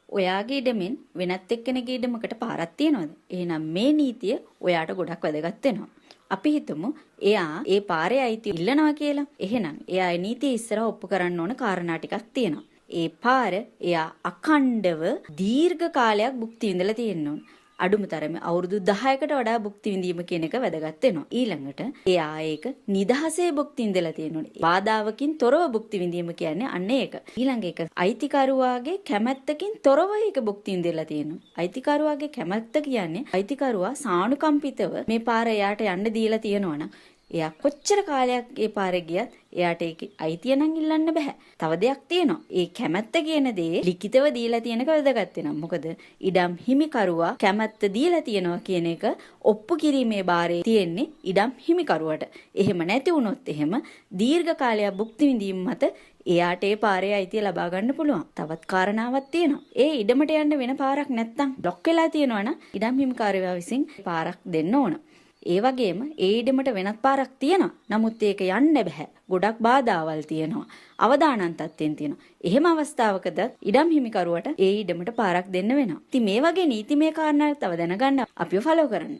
ඔයාගේ ඉඩමෙන් වෙනත් එක්කෙනෙකුගේ ඉඩමකට පාරක් තියනවද? එහෙනම් මේ නීතිය ඔයාට ගොඩක් වැදගත් වෙනවා. අපි හිතමු එයා ඒ පාරේ අයිතිය ඉල්ලනවා කියලා. එහෙනම් එයා ඒ නීතිය ඉස්සරහ ඔප්පු කරන්න ඕන කාරණා ටිකක් තියෙනවා. ඒ පාර එයා අඛණ්ඩව දීර්ඝ කාලයක් භුක්ති විඳලා තියෙන්න ඕන. අඩුම තරමේ අවුරුදු 10කට වඩා භුක්ති විඳීම කියන එක වැදගත් වෙනවා. ඊළඟට එයා ඒක නිදහසේ භුක්ති විඳලා තියෙනවා. බාධාවකින් තොරව භුක්ති විඳීම කියන්නේ අන්න ඒක. ඊළඟ එක අයිතිකරුවාගේ කැමැත්තකින් තොරව ඒක භුක්ති විඳලා තියෙනවා. අයිතිකරුවාගේ කැමැත්ත කියන්නේ අයිතිකරුවා සානුකම්පිතව මේ පාර එයාට යන්න දීලා තියෙනවනම් එයා කොච්චර කාලයක් ඒ පාරේ ගියත් එයාට ඒකේ අයිතිය නම් ඉල්ලන්න බෑ. තව දෙයක් තියෙනවා. ඒ කැමැත්ත කියන දේ ලිඛිතව දීලා තියෙනක වැදගත් වෙනවා. මොකද ඉඩම් හිමිකරුවා කැමැත්ත දීලා තියෙනවා කියන එක ඔප්පු කිරීමේ බාරේ තියෙන්නේ ඉඩම් හිමිකරුවට. එහෙම නැති වුණොත් එහෙම දීර්ඝ කාලයක් භුක්ති විඳීම මත එයාට ඒ පාරේ අයිතිය ලබා ගන්න පුළුවන්. තවත් කාරණාවක් තියෙනවා. ඒ ඉඩමට යන්න වෙන පාරක් නැත්තම් බ්ලොක් වෙලා තියෙනවා නම් ඉඩම් හිමිකරුවා විසින් පාරක් දෙන්න ඕන. ඒ වගේම ඒ ඉඩමට වෙනත් පාරක් තියෙනවා. නමුත් ඒක යන්න බෑ. ගොඩක් බාධාවල් තියෙනවා. අවදානම් තත්ත්වෙන් තියෙනවා. එහෙම අවස්ථාවකද ඉඩම් හිමිකරුවට ඒ ඉඩමට පාරක් දෙන්න වෙනවා. ඉතින් මේ වගේ නීතිමය කාරණා තව දැනගන්න අපිව ෆලෝ කරන්න.